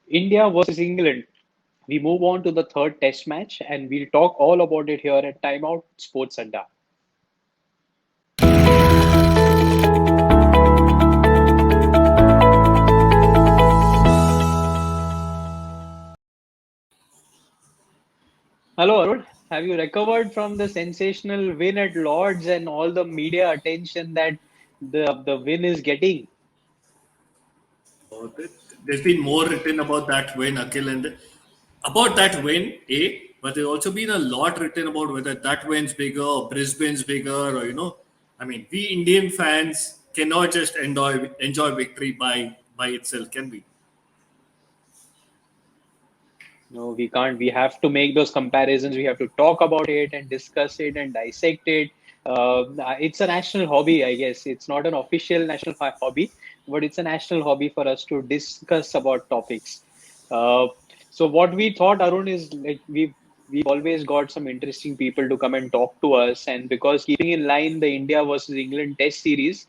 India versus England. We move on to the third test match and we'll talk all about it here at Timeout SportsAdda. Hello, Arun. Have you recovered from the sensational win at Lord's and all the media attention that the win is getting? Oh, there's been more written about that win, Akhil, and about that win, but there's also been a lot written about whether that win's bigger or Brisbane's bigger, or I mean, we Indian fans cannot just enjoy victory by itself, can we? No, we can't. We have to make those comparisons. We have to talk about it and discuss it and dissect it. It's a national hobby, I guess. It's not an official national hobby, but it's a national hobby for us to discuss about topics. Uh, so what we thought, Arun, is like we've always got some interesting people to come and talk to us, and because keeping in line the India versus England Test series,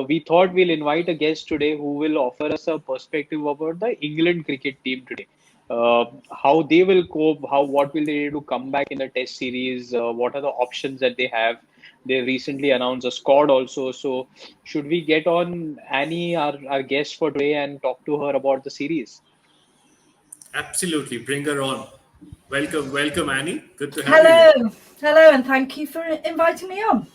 we thought we'll invite a guest today who will offer us a perspective about the England cricket team today, how they will cope, how what will they do to come back in the test series, what are the options that they have. They recently announced a squad also. So should we get on Annie, our guest for today, and talk to her about the series? Absolutely, bring her on. Welcome, Annie. Good to have you here. Hello, and thank you for inviting me on.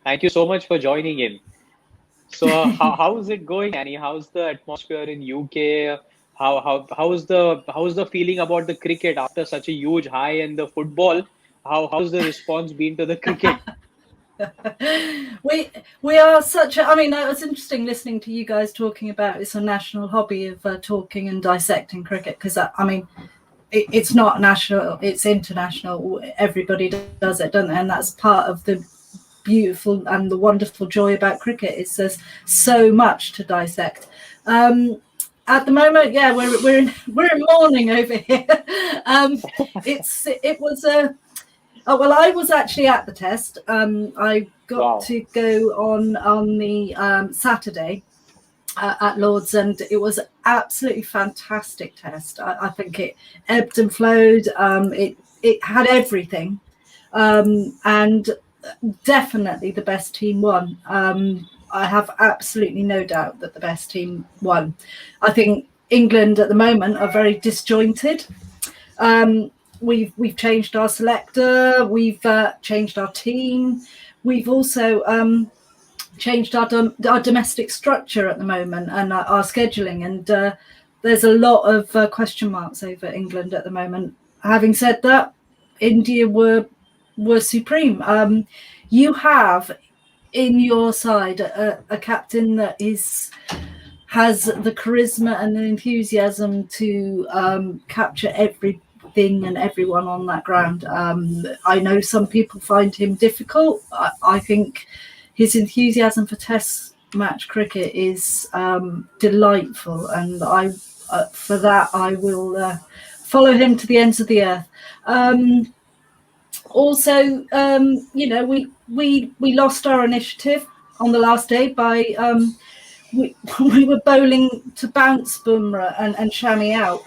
Thank you so much for joining in. So how is it going, Annie? How's the atmosphere in UK? How's the feeling about the cricket after such a huge high in the football? How's the response been to the cricket? we are such a, I mean, it was interesting listening to you guys talking about it's a national hobby of talking and dissecting cricket, because I mean it's not national, it's international. Everybody does it, doesn't it? And that's part of the beautiful and the wonderful joy about cricket, is there's so much to dissect. At the moment, yeah, we're in mourning over here. It was a Oh, well, I was actually at the test. I got to go on the Saturday at Lord's, and it was an absolutely fantastic test. I think it ebbed and flowed. It had everything, and definitely the best team won. I have absolutely no doubt that the best team won. I think England at the moment are very disjointed. We've changed our selector, we've changed our team, we've also changed our domestic structure at the moment, and our scheduling, and there's a lot of question marks over England at the moment. Having said that, India were supreme. You have in your side a captain that has the charisma and the enthusiasm to capture everything and everyone on that ground. I know some people find him difficult. I think his enthusiasm for test match cricket is delightful, and I for that I will follow him to the ends of the earth. Also, we lost our initiative on the last day by we were bowling to bounce Bumrah and Shami out,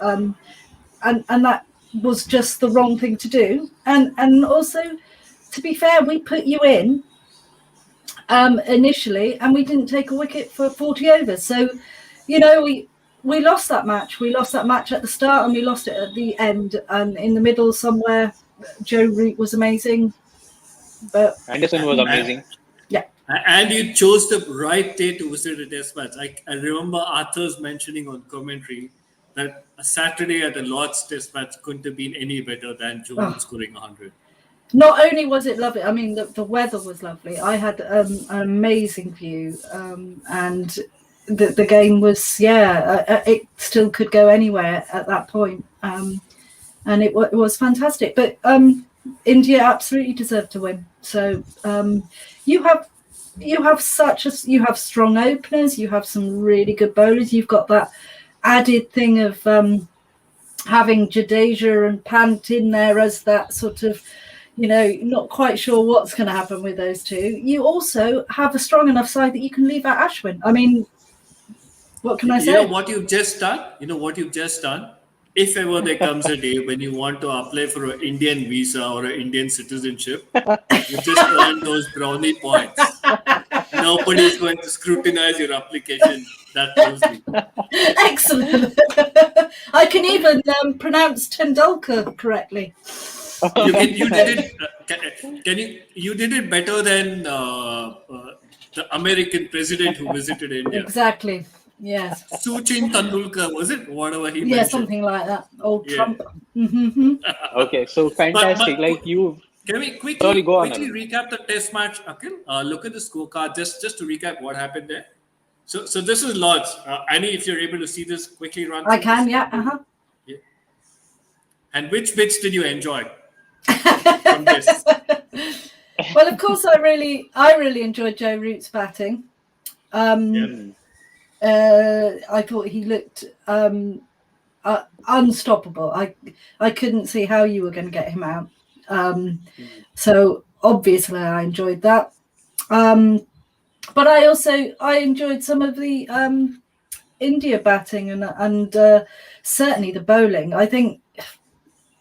and that was just the wrong thing to do. And also, to be fair, we put you in initially, and we didn't take a wicket for 40 overs. So, we lost that match. We lost that match at the start, and we lost it at the end. And in the middle somewhere, Joe Root was amazing, but Anderson was amazing. And you chose the right day to visit a test match. I remember Arthur's mentioning on commentary that a Saturday at the Lord's test match couldn't have been any better than Joe scoring 100. Not only was it lovely, I mean, the weather was lovely. I had an amazing view, and the game was, it still could go anywhere at that point, and it was fantastic. But India absolutely deserved to win. So you have strong openers, you have some really good bowlers, you've got that added thing of having Jadeja and Pant in there as that sort of, not quite sure what's going to happen with those two. You also have a strong enough side that you can leave out Ashwin. I mean, What can I say? You know what you've just done? You know what you've just done? If ever there comes a day when you want to apply for an Indian visa or an Indian citizenship, you just earn those brownie points. Nobody's going to scrutinize your application that closely. Excellent. I can even pronounce Tendulkar correctly. You did it. You did it better than the American president who visited India. Exactly. Yes. Sachin Tendulkar, was it? Whatever he Yeah, mentioned. something like that. Old Yeah. Trump. Mm-hmm. Okay, so fantastic. Like you, Can we quickly sorry, go on. quickly Arun. recap the test match, Akhil? Look at the scorecard just to recap what happened there. So this is Lords. Annie, if you're able to see this, quickly run. I through can, this. yeah. Uh-huh. Yeah. And which bits did you enjoy from this? Well, of course, I really enjoyed Joe Root's batting. Yeah. I thought he looked unstoppable. I couldn't see how you were going to get him out. So obviously, I enjoyed that. But I enjoyed some of the India batting and certainly the bowling. I think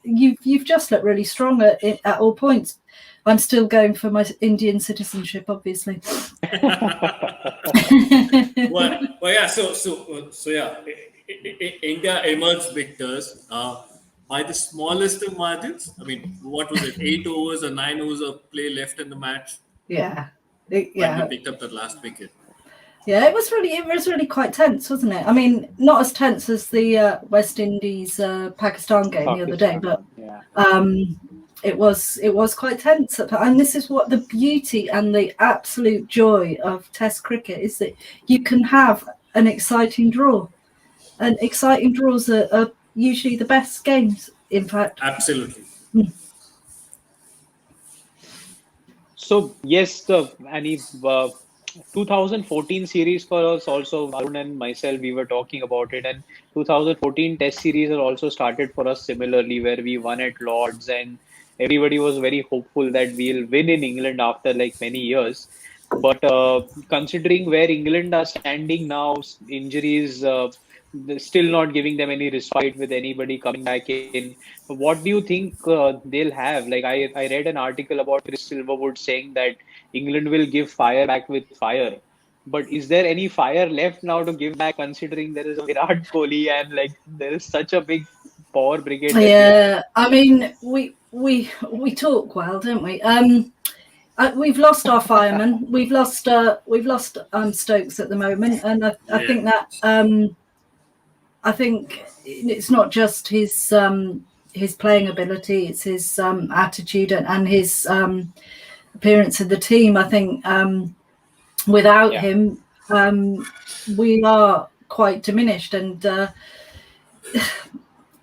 you've just looked really strong at all points. I'm still going for my Indian citizenship, obviously. Well, yeah. So yeah, India emerged victors by the smallest of margins. I mean, what was it? 8 overs or 9 overs of play left in the match. Yeah. When we picked up the last wicket. Yeah, it was really quite tense, wasn't it? I mean, not as tense as the West Indies Pakistan game the other day, but yeah. it was quite tense. And this is what the beauty and the absolute joy of Test cricket is, that you can have an exciting draw, and exciting draws are usually the best games. In fact, Absolutely. So yes, Annie, 2014 series for us also, Arun and myself, we were talking about it, and 2014 Test series has also started for us similarly, where we won at Lords, and everybody was very hopeful that we'll win in England after like many years. But considering where England are standing now, injuries they're still not giving them any respite with anybody coming back in. What do you think they'll have? Like I read an article about Chris Silverwood saying that England will give fire back with fire. But is there any fire left now to give back, considering there is a Virat Kohli and like there is such a big power brigade? Yeah, I mean, we talk well, don't we? We've lost our firemen. We've lost Stokes at the moment, and I think that I think it's not just his playing ability; it's his attitude and his appearance in the team. I think without him, we are quite diminished, and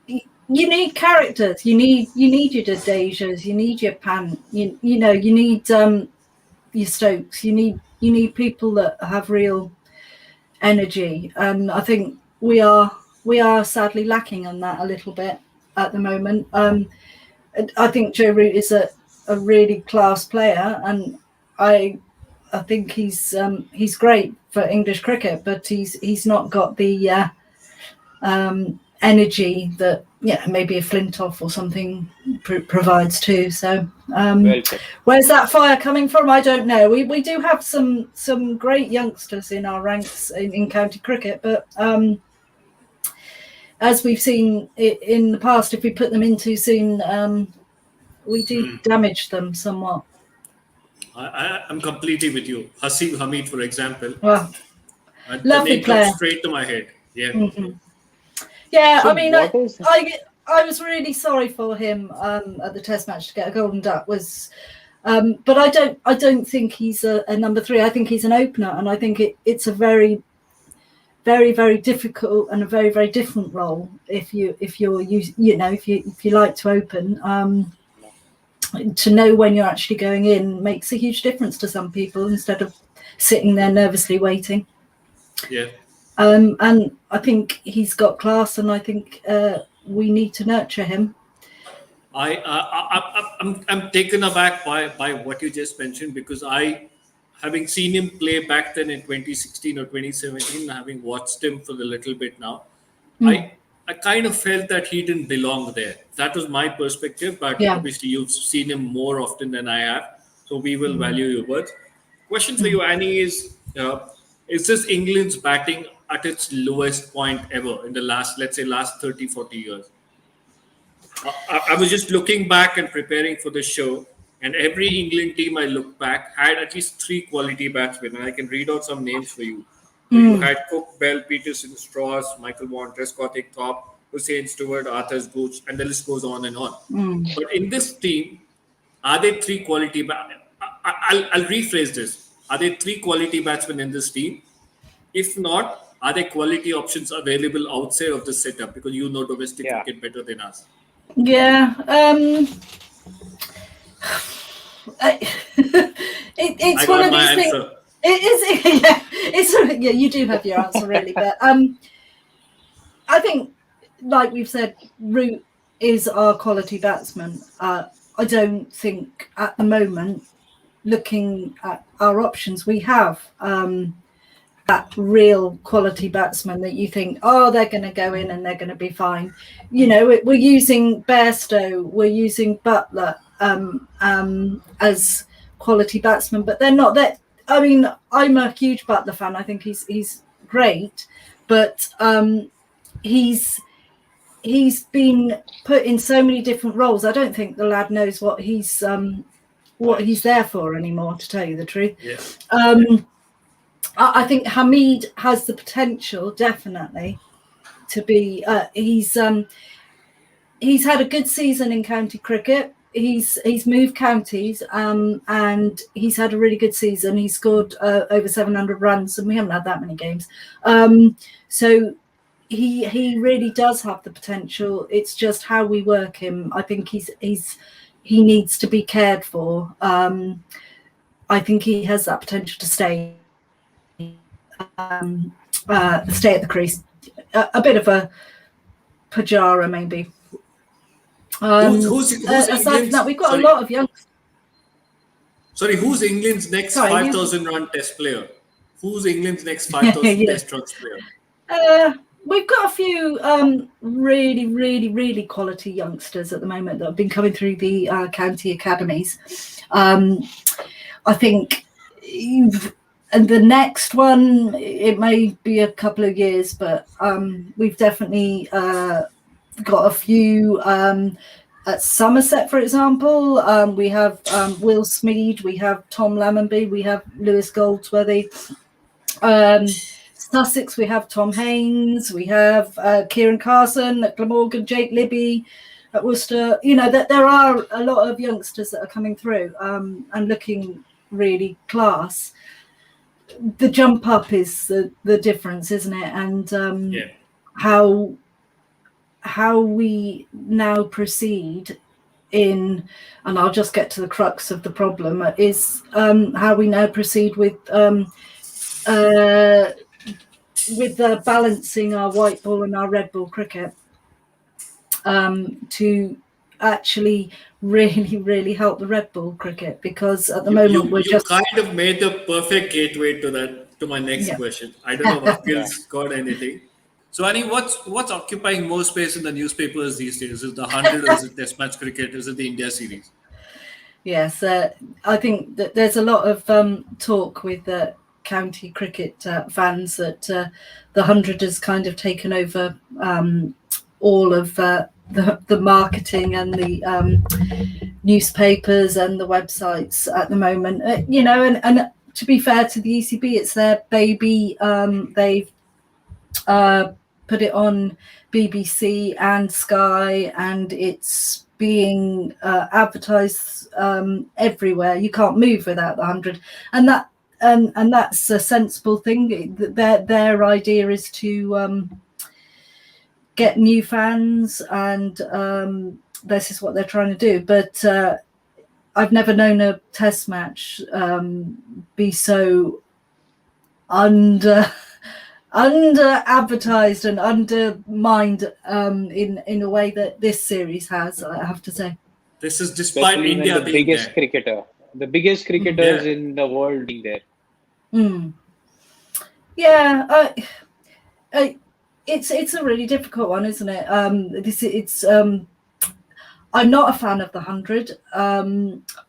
you need characters. You need your Jadejas. You need your Pant. You need your Stokes. You need people that have real energy, and I think we are sadly lacking on that a little bit at the moment. I think Joe Root is a really class player, and I think he's great for English cricket, but he's not got the energy that maybe a Flintoff or something provides too. So where's that fire coming from? I don't know. We do have some great youngsters in our ranks in county cricket, but as we've seen in the past, if we put them in too soon, we do damage them somewhat. I'm completely with you. Haseeb Hamid, for example. Well, lovely name player. comes straight to my head. Yeah. Mm-hmm. Yeah, So I mean, I was really sorry for him at the Test match to get a golden duck. But I don't think he's a number 3. I think he's an opener, and I think it's a very, very, very difficult and a very, very different role if you like to open. To know when you're actually going in makes a huge difference to some people, instead of sitting there nervously waiting. Yeah. And I think he's got class, and I think we need to nurture him. I'm taken aback by what you just mentioned, because I having seen him play back then in 2016 or 2017, having watched him for a little bit now, I kind of felt that he didn't belong there. That was my perspective, but Yeah. obviously you've seen him more often than I have, so we will value your words. Question for you, Annie, is this England's batting at its lowest point ever in the last, let's say, last 30, 40 years? I was just looking back and preparing for the show, and every England team I looked back had at least 3 quality batsmen. And I can read out some names for you. So you had Cook, Bell, Peterson, Strauss, Michael Vaughan, Trescothick, Thorpe, Hussein Stewart, Arthur Gooch, and the list goes on and on. But in this team, are there 3 quality I'll rephrase this. Are there 3 quality batsmen in this team? If not, are there quality options available outside of the setup? Because you know domestic cricket better than us. Yeah. It's I one got of my these answer. things. It is. Yeah. It's you do have your answer really, but I think, like we've said, Root is our quality batsman. I don't think at the moment, looking at our options, we have that real quality batsman that you think, oh, they're going to go in and they're going to be fine. You know, we're using Bairstow, we're using Butler as quality batsmen, but they're not that. I mean, I'm a huge Butler fan. I think he's great, but he's been put in so many different roles. I don't think the lad knows what he's there for anymore, to tell you the truth. Yes. I think Hamid has the potential, definitely, to be. He's had a good season in county cricket. He's moved counties, and he's had a really good season. He scored over 700 runs, and we haven't had that many games. So he really does have the potential. It's just how we work him. I think he needs to be cared for. I think he has that potential to stay at the crease. A bit of a Pajara, maybe. Who's aside from England's, that, we've got a lot of young. Sorry, who's England's next 5,000 run test player? Who's England's next 5,000 test runs player? We've got a few really, really, really quality youngsters at the moment that have been coming through the county academies. I think, and the next one, it may be a couple of years, but we've definitely got a few at Somerset, for example. We have Will Smead, we have Tom Lammonby, we have Lewis Goldsworthy. Sussex, we have Tom Haynes, we have Kieran Carson at Glamorgan, Jake Libby at Worcester. You know, that there are a lot of youngsters that are coming through and looking really class. The jump up is the difference, isn't it? And how we now proceed in, and I'll just get to the crux of the problem, is how we now proceed with balancing our white ball and our red ball cricket to actually really, really help the red ball cricket, because at the moment we're just kind of made the perfect gateway to my next question. I don't know if Akhil's got anything. So Annie, what's occupying more space in the newspapers these days? Is it the 100 or is it Test match cricket? Is it the India series? Yes, I think that there's a lot of talk with county cricket fans that the 100 has kind of taken over all of the marketing and the newspapers and the websites at the moment. You know, and to be fair to the ECB, it's their baby. They've put it on BBC and Sky, and it's being advertised everywhere. You can't move without the 100, and that's a sensible thing. Their idea is to get new fans, and this is what they're trying to do. But I've never known a test match be so under advertised and undermined in a way that this series has, I have to say. This is despite India the being biggest there. cricketer. The biggest cricketers in the world being there. Yeah, it's a really difficult one, isn't it? I'm not a fan of the 100,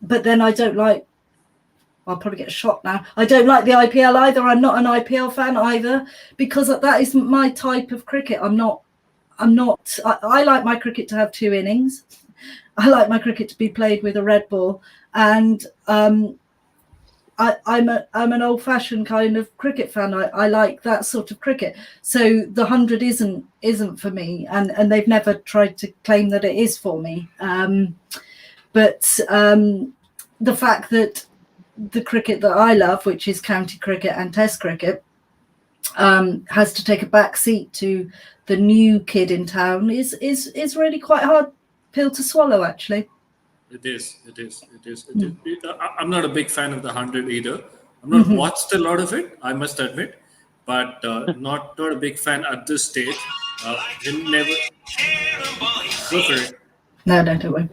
but then I don't like. I'll probably get shot now. I don't like the IPL either. I'm not an IPL fan either, because that isn't my type of cricket. I like my cricket to have 2 innings. I like my cricket to be played with a red ball, and I'm an old-fashioned kind of cricket fan. I like that sort of cricket. So the 100 isn't for me, and they've never tried to claim that it is for me. But the fact that the cricket that I love, which is county cricket and Test cricket, has to take a back seat to the new kid in town is really quite hard pill to swallow, actually. It is. I'm not a big fan of the 100 either. I've not watched a lot of it, I must admit, but not a big fan at this stage. Never go for it. No, don't worry.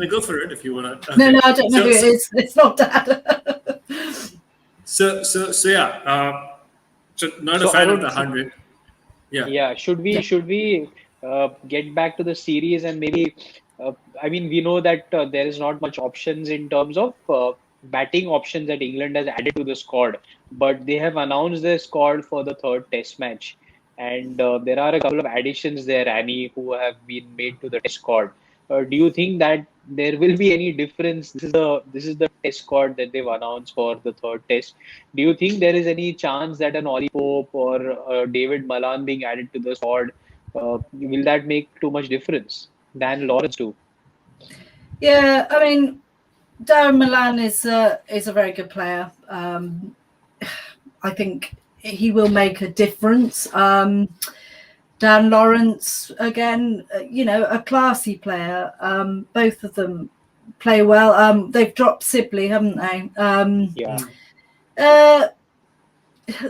Go for it if you want to. No, I don't know who it is. It's not Dad. So not a fan of the 100. Yeah. Should we get back to the series and maybe? I mean, we know that there is not much options in terms of batting options that England has added to the squad, but they have announced their squad for the 3rd Test match, and there are a couple of additions there, Annie, who have been made to the Test squad. Do you think that there will be any difference? This is the Test squad that they've announced for the 3rd Test. Do you think there is any chance that an Ollie Pope or David Malan being added to the squad will that make too much difference than Lawrence too? Yeah, I mean, Darren Milan is a very good player. I think he will make a difference. Dan Lawrence, again, a classy player. Both of them play well. They've dropped Sibley, haven't they?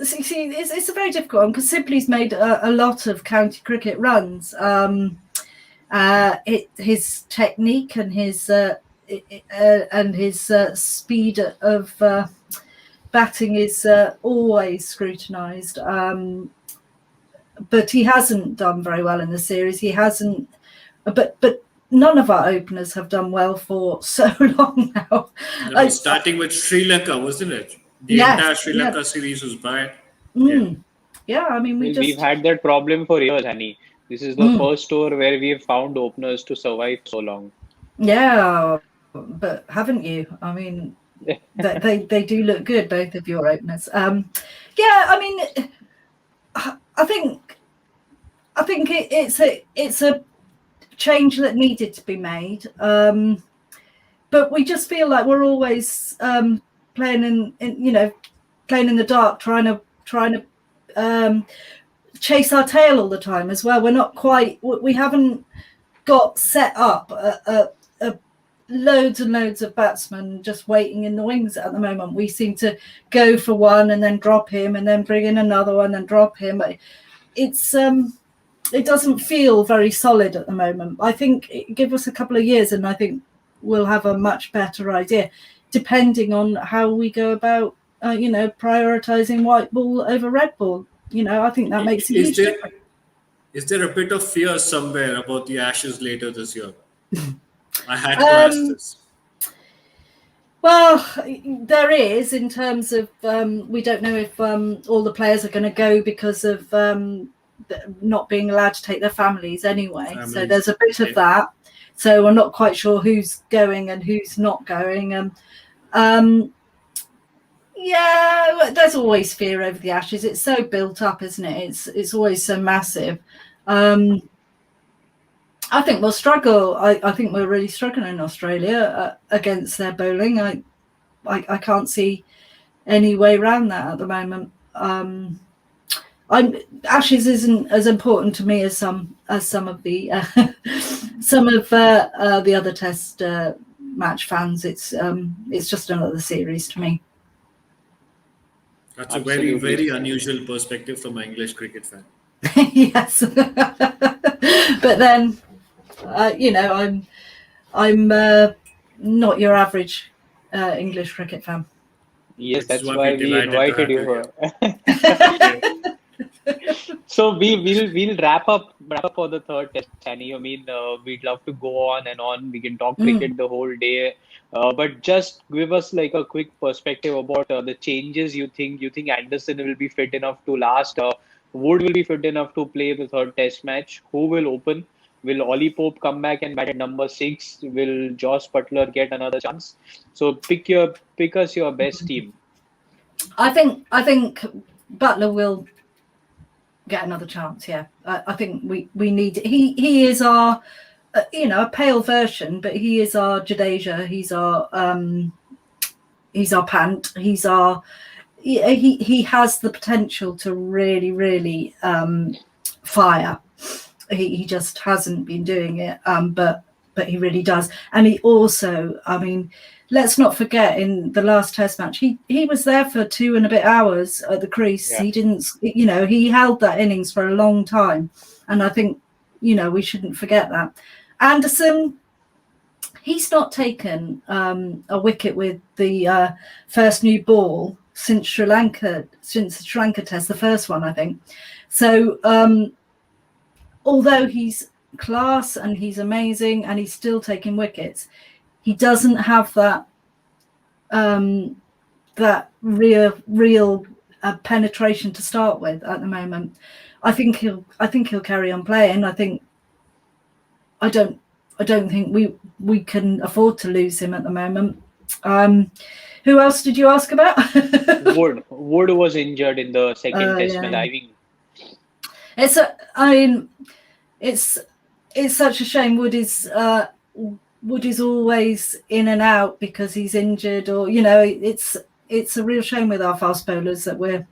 See, it's a very difficult one because Sibley's made a lot of county cricket runs. His technique and his speed of batting is always scrutinised. But he hasn't done very well in the series. He hasn't. But none of our openers have done well for so long now. Starting with Sri Lanka, wasn't it? The entire Sri Lanka series was bad. Yeah, I mean, we've had that problem for years, Annie. This is the first tour where we have found openers to survive so long. Yeah, but haven't you? I mean, they do look good, both of your openers. I mean, I think it's a change that needed to be made. But we just feel like we're always playing in the dark, trying to chase our tail all the time as well. We haven't got set up loads and loads of batsmen just waiting in the wings at the moment. We seem to go for one and then drop him and then bring in another one and drop him. It doesn't feel very solid at the moment. I think give us a couple of years and I think we'll have a much better idea, depending on how we go about prioritizing white ball over red ball. I think that makes a huge difference. Is there a bit of fear somewhere about the Ashes later this year? I had to ask this. Well, there is, in terms of we don't know if all the players are going to go because of not being allowed to take their families anyway. So there's a bit of that. So we're not quite sure who's going and who's not going. There's always fear over the Ashes. It's so built up, isn't it? It's always so massive. I think we'll struggle. I think we're really struggling in Australia against their bowling. I can't see any way around that at the moment. Ashes isn't as important to me as some of the the other Test match fans. It's just another series to me. That's a very, very unusual perspective from an English cricket fan. Yes, but then I'm not your average English cricket fan. Yes, which is that's why why we're we delighted to invited have you you here. here. Yeah. So we'll wrap up for the third test, Annie. I mean, we'd love to go on and on. We can talk Mm. cricket the whole day, but just give us like a quick perspective about the changes you think. You think Anderson will be fit enough to last? Wood will be fit enough to play the third test match? Who will open? Will Ollie Pope come back and bat at number 6? Will Josh Butler get another chance? So pick us your best team. I think Butler will get another chance. Yeah, I think we need. He is our a pale version, but he is our Jadeja. He's our Pant. He has the potential to really fire. He just hasn't been doing it, but he really does. And he also, I mean, let's not forget, in the last test match, he was there for 2 and a bit hours at the crease. Yeah. He didn't, he held that innings for a long time, and I think we shouldn't forget that. Anderson, he's not taken a wicket with the first new ball since the Sri Lanka test, the first one, I think. So although he's class and he's amazing and he's still taking wickets, he doesn't have that real penetration to start with at the moment. I think he'll carry on playing. I don't think we can afford to lose him at the moment. Who else did you ask about? Wood was injured in the second test match. I mean, It's such a shame. Wood is always in and out because he's injured, or it's a real shame with our fast bowlers that we're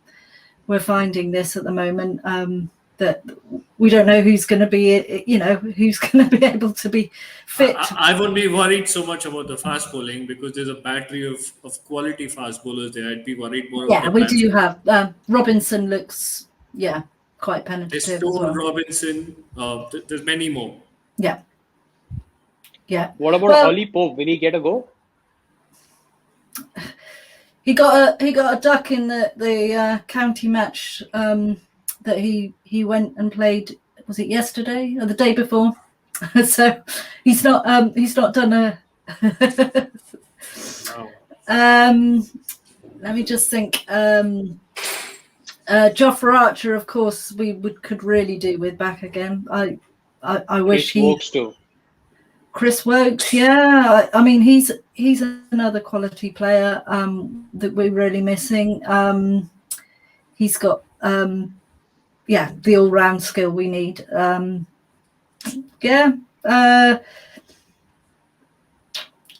finding this at the moment, that we don't know who's going to be who's going to be able to be fit. I won't be worried so much about the fast bowling because there's a battery of quality fast bowlers there. I'd be worried more. Yeah, we do have Robinson looks quite penetrative. There's Stone, Robinson. There's many more. Yeah. What about Ollie Pope? Will he get a go? He got a duck in the county match that he went and played. Was it yesterday or the day before? So he's not done a. Wow. Let me just think. Jofra Archer, of course, could really do with back again. I wish Chris Wokes too. Chris Wokes, yeah. I mean, he's another quality player that we're really missing. He's got the all-round skill we need. Okay, I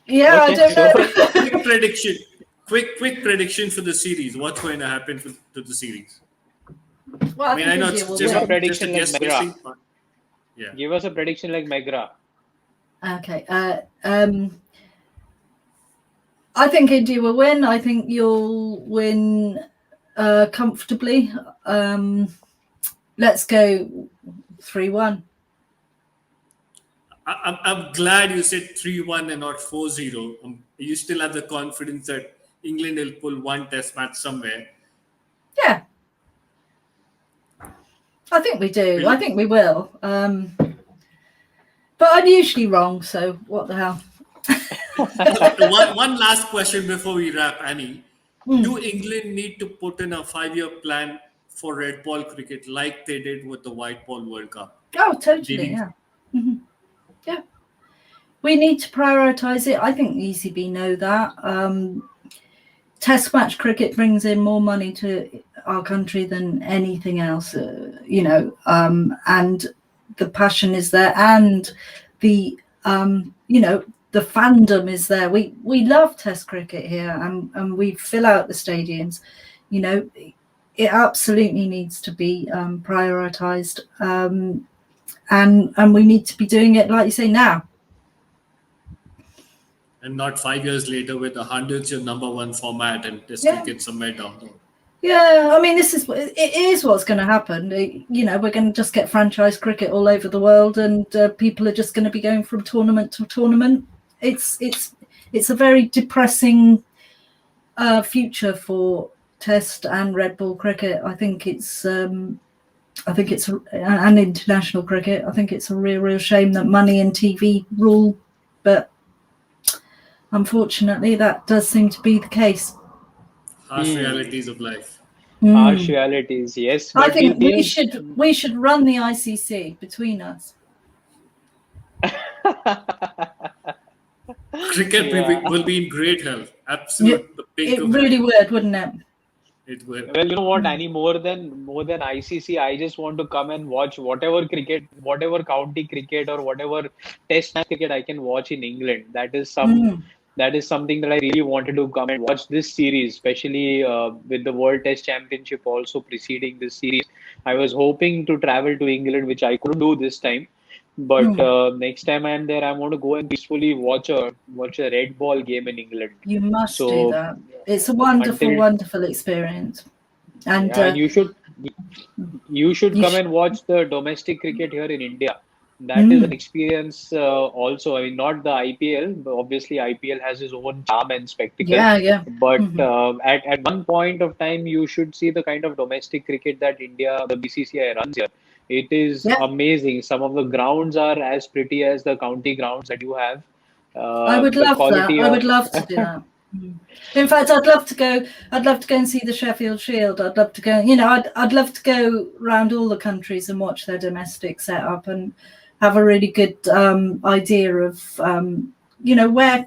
don't know. Quick prediction for the series. What's going to happen to the series? Well, I know it's Give a prediction like guessing, Megra. but yeah. Give us a prediction like Megra. Okay. I think India will win. I think you'll win comfortably. Let's go 3-1. I'm glad you said 3-1 and not 4-0. You still have the confidence that England will pull one test match somewhere. Yeah. I think we do. Really? I think we will. But I'm usually wrong, so what the hell? One last question before we wrap, Annie. Do England need to put in a 5-year plan for red ball cricket like they did with the white ball World Cup? Oh, totally, yeah. Mm-hmm. Yeah. We need to prioritise it. I think the ECB know that. Test match cricket brings in more money to our country than anything else, and the passion is there, and the the fandom is there. We love Test cricket here, and we fill out the stadiums. It absolutely needs to be prioritised, and we need to be doing it, like you say, now. And not 5 years later with the hundreds of number one format and Test cricket somewhere down there. Yeah, I mean, it is what's going to happen. We're going to just get franchise cricket all over the world, and people are just going to be going from tournament to tournament. It's a very depressing future for Test and red ball cricket. I think it's and international cricket. I think it's a real shame that money and TV rule, but unfortunately, that does seem to be the case. Harsh realities of life. Harsh realities, yes. I But think we should run the ICC between us. Cricket will be in great health. Absolute. It really would, wouldn't it? It would. Well, you know what, Annie, more than ICC, I just want to come and watch whatever cricket, whatever county cricket or whatever test match cricket I can watch in England. That is something that I really wanted to come and watch this series, especially with the World Test Championship also preceding this series. I was hoping to travel to England, which I couldn't do this time. But next time I'm there, I want to go and peacefully watch a red ball game in England. You must do that. It's a wonderful experience. And you should come and watch the domestic cricket here in India. That is an experience also. I mean, not the IPL, but obviously IPL has its own charm and spectacle. Yeah. But at one point of time, you should see the kind of domestic cricket that India, the BCCI runs here. It is amazing. Some of the grounds are as pretty as the county grounds that you have. I would love that. I would love to do that. In fact, I'd love to go and see the Sheffield Shield. I'd love to go. I'd love to go around all the countries and watch their domestic setup and have a really good idea of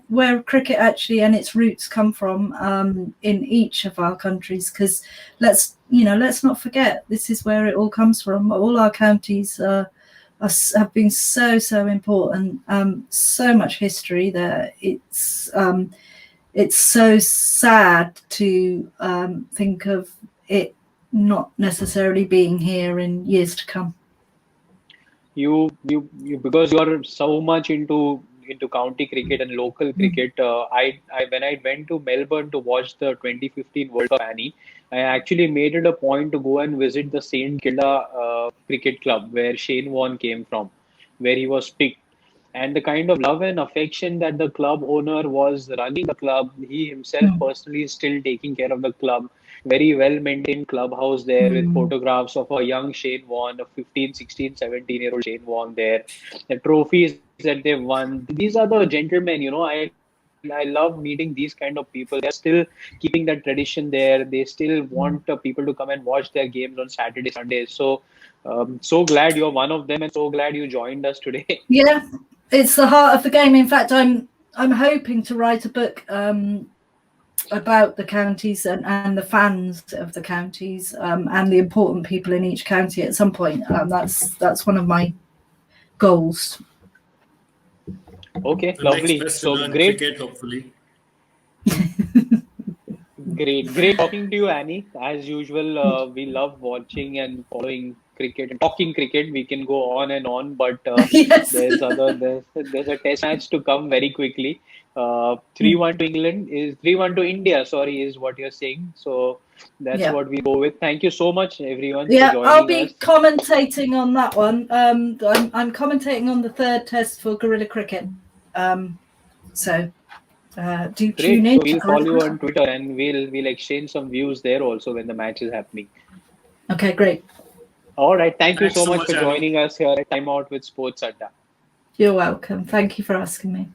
where cricket actually and its roots come from in each of our countries. Because let's not forget, this is where it all comes from. All our counties have been so important. So much history there. It's so sad to think of it not necessarily being here in years to come. You because you are so much into county cricket and local cricket. I when I went to Melbourne to watch the 2015 World Cup, Annie, I actually made it a point to go and visit the St Kilda cricket club where Shane Warne came from, where he was picked. And the kind of love and affection that the club owner was running the club, he himself personally is still taking care of the club. Very well-maintained clubhouse there with photographs of a young Shane Warne, a 15, 16, 17-year-old Shane Warne there. The trophies that they've won. These are the gentlemen, I love meeting these kind of people. They're still keeping that tradition there. They still want people to come and watch their games on Saturday, Sundays. So, so glad you're one of them and so glad you joined us today. Yeah. It's the heart of the game. In fact, I'm hoping to write a book about the counties and the fans of the counties and the important people in each county at some point. That's one of my goals. Okay, lovely. So great. Cricket, hopefully. Great talking to you, Annie. As usual, we love watching and following cricket and talking cricket. We can go on and on, but yes. there's a test match to come very quickly. 3-1 to England is 3-1 to India. Sorry, is what you're saying. So that's what we go with. Thank you so much, everyone. Yeah, for I'll be us. commentating on that one. I'm commentating on the third test for Guerrilla Cricket. So do tune in. So we'll follow you on Twitter and we'll exchange some views there also when the match is happening. Okay, great. All right. Thanks so so much much, for joining us here at Timeout with SportsAdda. You're welcome. Thank you for asking me.